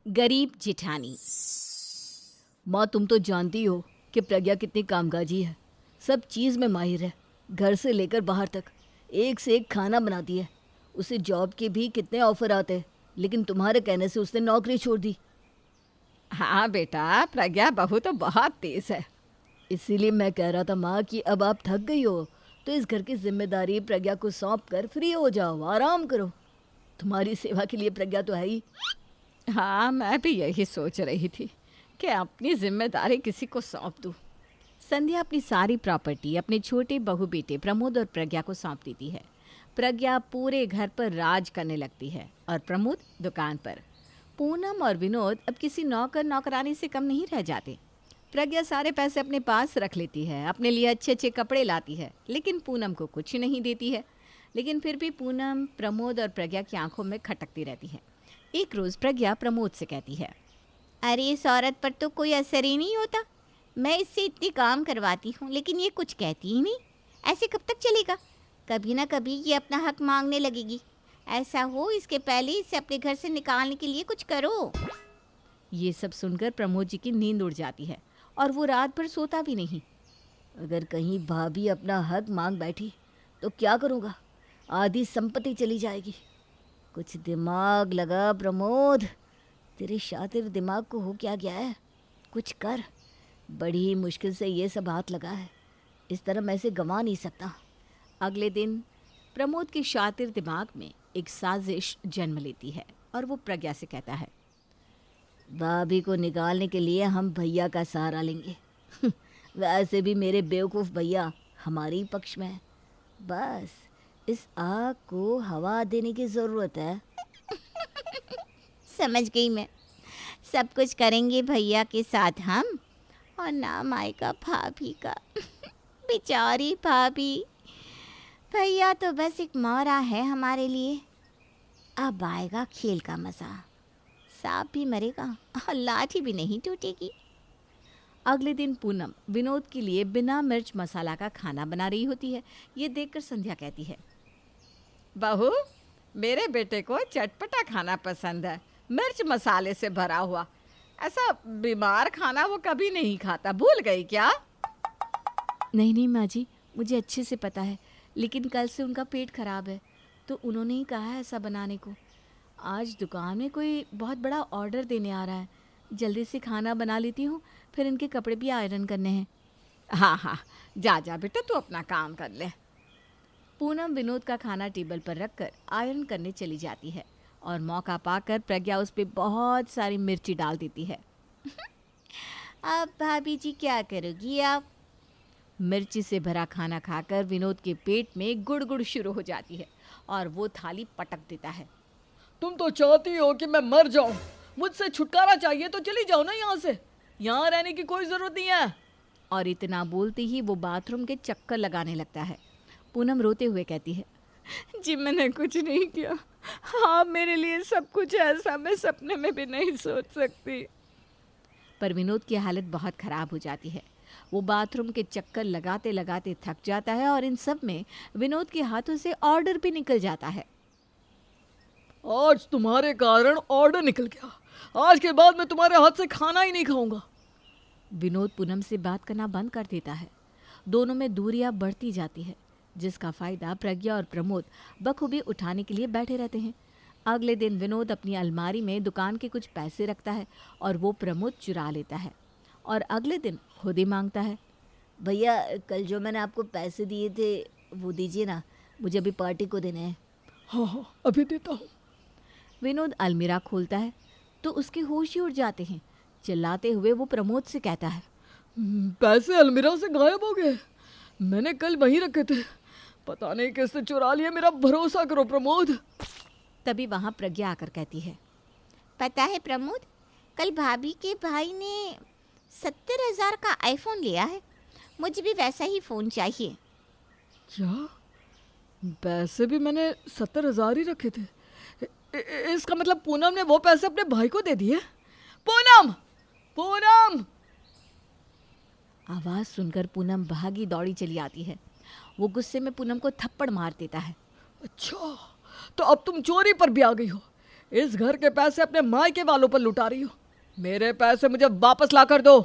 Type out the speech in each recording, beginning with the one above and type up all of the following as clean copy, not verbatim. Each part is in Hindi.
गरीब जिठानी। माँ, तुम तो जानती हो कि प्रज्ञा कितनी कामकाजी है, सब चीज़ में माहिर है, घर से लेकर बाहर तक एक से एक खाना बनाती है। उसे जॉब के भी कितने ऑफर आते हैं, लेकिन तुम्हारे कहने से उसने नौकरी छोड़ दी। हाँ बेटा, प्रज्ञा बहू तो बहुत तेज है। इसीलिए मैं कह रहा था माँ कि अब आप थक गई हो तो इस घर की जिम्मेदारी प्रज्ञा को सौंप कर फ्री हो जाओ, आराम करो। तुम्हारी सेवा के लिए प्रज्ञा तो है ही। हाँ, मैं भी यही सोच रही थी कि अपनी जिम्मेदारी किसी को सौंप दूँ। संध्या अपनी सारी प्रॉपर्टी अपने छोटे बहू बेटे प्रमोद और प्रज्ञा को सौंप देती है। प्रज्ञा पूरे घर पर राज करने लगती है और प्रमोद दुकान पर। पूनम और विनोद अब किसी नौकर नौकरानी से कम नहीं रह जाते। प्रज्ञा सारे पैसे अपने पास रख लेती है, अपने लिए अच्छे अच्छे कपड़े लाती है, लेकिन पूनम को कुछ नहीं देती है। लेकिन फिर भी पूनम प्रमोद और प्रज्ञा की आंखों में खटकती रहती है। एक रोज़ प्रज्ञा प्रमोद से कहती है, अरे इस औरत पर तो कोई असर ही नहीं होता। मैं इससे इतनी काम करवाती हूँ लेकिन ये कुछ कहती ही नहीं। ऐसे कब तक चलेगा? कभी ना कभी ये अपना हक मांगने लगेगी। ऐसा हो इसके पहले इसे अपने घर से निकालने के लिए कुछ करो। ये सब सुनकर प्रमोद जी की नींद उड़ जाती है और वो रात भर सोता भी नहीं। अगर कहीं भाभी अपना हक मांग बैठी तो क्या करूँगा? आधी संपत्ति चली जाएगी। कुछ दिमाग लगा प्रमोद, तेरे शातिर दिमाग को हो क्या गया है? कुछ कर। बड़ी ही मुश्किल से ये सब हाथ लगा है, इस तरह मैं इसे गंवा नहीं सकता। अगले दिन प्रमोद के शातिर दिमाग में एक साजिश जन्म लेती है और वो प्रज्ञा से कहता है, भाभी को निकालने के लिए हम भैया का सहारा लेंगे। वैसे भी मेरे बेवकूफ़ भैया हमारे ही पक्ष में है। बस इस आग को हवा देने की ज़रूरत है। समझ गई मैं। सब कुछ करेंगे भैया के साथ हम, और नाम आएगा भाभी का। बेचारी भाभी। भैया तो बस एक मौरा है हमारे लिए। अब आएगा खेल का मज़ा। सांप भी मरेगा और लाठी भी नहीं टूटेगी। अगले दिन पूनम विनोद के लिए बिना मिर्च मसाला का खाना बना रही होती है। ये देखकर संध्या कहती है, बहू, मेरे बेटे को चटपटा खाना पसंद है, मिर्च मसाले से भरा हुआ। ऐसा बीमार खाना वो कभी नहीं खाता, भूल गई क्या? नहीं नहीं माँ जी, मुझे अच्छे से पता है, लेकिन कल से उनका पेट खराब है तो उन्होंने ही कहा है ऐसा बनाने को। आज दुकान में कोई बहुत बड़ा ऑर्डर देने आ रहा है, जल्दी से खाना बना लेती हूँ, फिर इनके कपड़े भी आयरन करने हैं। हाँ हाँ, जा जा बेटा, तू अपना काम कर ले। पूनम विनोद का खाना टेबल पर रखकर आयरन करने चली जाती है और मौका पाकर प्रज्ञा उस पर बहुत सारी मिर्ची डाल देती है। अब भाभी जी क्या करोगी आप? मिर्ची से भरा खाना खाकर विनोद के पेट में गुड़गुड़ शुरू हो जाती है और वो थाली पटक देता है। तुम तो चाहती हो कि मैं मर जाऊं, मुझसे छुटकारा चाहिए तो चली जाओ ना यहाँ से, यहाँ रहने की कोई ज़रूरत नहीं है। और इतना बोलते ही वो बाथरूम के चक्कर लगाने लगता है। पूनम रोते हुए कहती है, जी मैंने कुछ नहीं किया। हाँ, मेरे लिए सब कुछ ऐसा मैं सपने में भी नहीं सोच सकती। पर विनोद की हालत बहुत ख़राब हो जाती है। वो बाथरूम के चक्कर लगाते लगाते थक जाता है और इन सब में विनोद के हाथों से ऑर्डर भी निकल जाता है। आज तुम्हारे कारण ऑर्डर निकल गया, आज के बाद मैं तुम्हारे हाथ से खाना ही नहीं खाऊंगा। विनोद पूनम से बात करना बंद कर देता है। दोनों में दूरियां बढ़ती जाती है, जिसका फ़ायदा प्रज्ञा और प्रमोद बखूबी उठाने के लिए बैठे रहते हैं। अगले दिन विनोद अपनी अलमारी में दुकान के कुछ पैसे रखता है और वो प्रमोद चुरा लेता है और अगले दिन खुद ही मांगता है, भैया कल जो मैंने आपको पैसे दिए थे वो दीजिए ना, मुझे अभी पार्टी को देने हैं। हाँ हाँ, अभी देता हूँ। विनोद अलमीरा खोलता है तो उसके होश ही उड़ जाते हैं। चिल्लाते हुए वो प्रमोद से कहता है, पैसे अलमीरा से गायब हो गए, मैंने कल वहीं रखे थे, पता नहीं किसने चुरा लिया, मेरा भरोसा करो प्रमोद। तभी वहाँ प्रज्ञा आकर कहती है, पता है प्रमोद, कल भाभी के भाई ने 70,000 का आईफोन लिया है। मुझे भी वैसा ही फ़ोन चाहिए। क्या? पैसे भी मैंने 70,000 ही रखे थे। इसका मतलब पूनम ने वो पैसे अपने भाई को दे दिए। पूनम, पूनम! आवाज़ सुनकर पूनम भागी दौड़ी चली आती है। वो गुस्से में पूनम को थप्पड़ मार देता है। अच्छा, तो अब तुम चोरी पर भी आ गई हो। इस घर के पैसे अपने मायके वालों पर लुटा रही हो। मेरे पैसे मुझे वापस ला कर दो।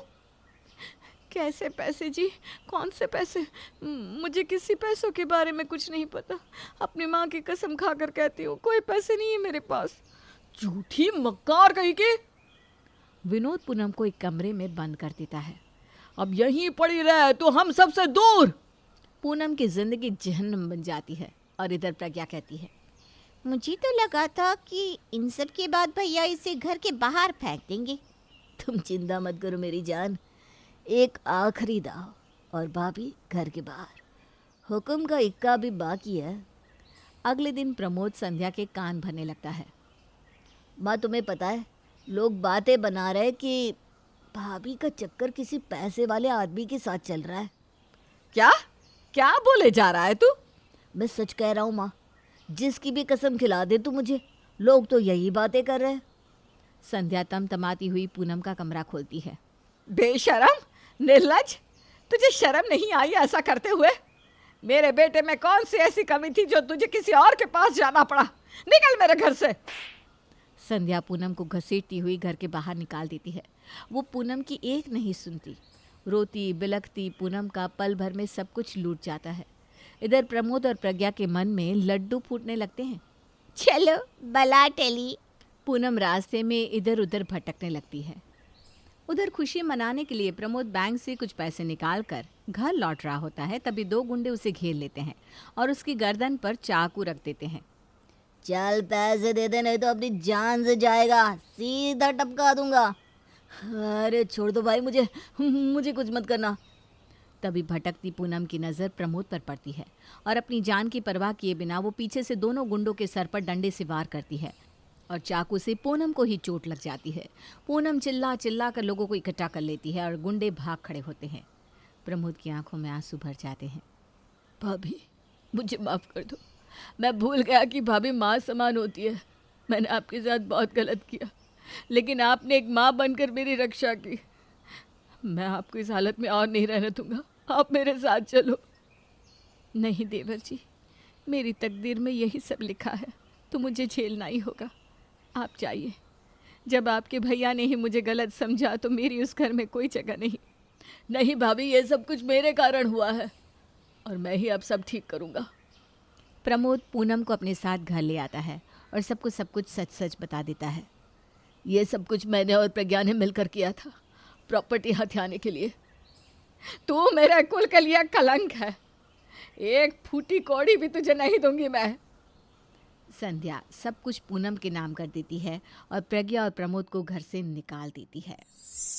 कैसे पैसे जी? कौन से पैसे? मुझे किसी पैसों के बारे में कुछ नहीं पता। अपनी माँ की कसम खाकर कहती हूँ, कोई पैसे नहीं है मेरे पास। झूठी मक्कार कहीं की। विनोद पूनम को एक कमरे में बंद कर देता है। अब यहीं पड़ी रहे तो हम सबसे दूर। पूनम की जिंदगी जहन्नम बन जाती है और इधर प्रज्ञा कहती है, मुझे तो लगा था कि इन सब के बाद भैया इसे घर के बाहर फेंक देंगे। तुम चिंता मत करो मेरी जान, एक आखिरी दाव और भाभी घर के बाहर। हुक्म का इक्का भी बाकी है। अगले दिन प्रमोद संध्या के कान भरने लगता है। माँ तुम्हें पता है, लोग बातें बना रहे कि भाभी का चक्कर किसी पैसे वाले आदमी के साथ चल रहा है। क्या क्या बोले जा रहा है तू? मैं सच कह रहा हूँ माँ, जिसकी भी कसम खिला दे तू मुझे, लोग तो यही बातें कर रहे हैं। संध्या तमतमाती हुई पूनम का कमरा खोलती है। बेशरम, निर्लज, तुझे शर्म नहीं आई ऐसा करते हुए? मेरे बेटे में कौन सी ऐसी कमी थी जो तुझे किसी और के पास जाना पड़ा? निकल मेरे घर से। संध्या पूनम को घसीटती हुई घर के बाहर निकाल देती है। वो पूनम की एक नहीं सुनती। रोती बिलखती पूनम का पल भर में सब कुछ लूट जाता है। इधर प्रमोद और प्रज्ञा के मन में लड्डू फूटने लगते हैं। चलो बला टली। पूनम रास्ते में इधर उधर भटकने लगती है। उधर खुशी मनाने के लिए प्रमोद बैंक से कुछ पैसे निकालकर घर लौट रहा होता है, तभी दो गुंडे उसे घेर लेते हैं और उसकी गर्दन पर चाकू रख देते हैं। चल पैसे दे दे, नहीं तो अपनी जान से जाएगा, सीधा टपका दूंगा। अरे छोड़ दो भाई, मुझे कुछ मत करना। तभी भटकती पूनम की नज़र प्रमोद पर पड़ती है और अपनी जान की परवाह किए बिना वो पीछे से दोनों गुंडों के सर पर डंडे से वार करती है और चाकू से पूनम को ही चोट लग जाती है। पूनम चिल्ला चिल्ला कर लोगों को इकट्ठा कर लेती है और गुंडे भाग खड़े होते हैं। प्रमोद की आंखों में आंसू भर जाते हैं। भाभी मुझे माफ़ कर दो, मैं भूल गया कि भाभी माँ समान होती है। मैंने आपके साथ बहुत गलत किया, लेकिन आपने एक माँ बनकर मेरी रक्षा की। मैं आपको इस हालत में और नहीं रहने दूंगा, आप मेरे साथ चलो। नहीं देवर जी, मेरी तकदीर में यही सब लिखा है, तो मुझे झेलना ही होगा। आप जाइए। जब आपके भैया ने ही मुझे गलत समझा तो मेरी उस घर में कोई जगह नहीं। नहीं भाभी, ये सब कुछ मेरे कारण हुआ है और मैं ही अब सब ठीक करूँगा। प्रमोद पूनम को अपने साथ घर ले आता है और सबको सब कुछ सच सच बता देता है। ये सब कुछ मैंने और प्रज्ञा ने मिलकर किया था, प्रॉपर्टी हथियाने के लिए। तू मेरे कुल के लिए कलंक है। एक फूटी कौड़ी भी तुझे नहीं दूंगी मैं। संध्या सब कुछ पूनम के नाम कर देती है और प्रज्ञा और प्रमोद को घर से निकाल देती है।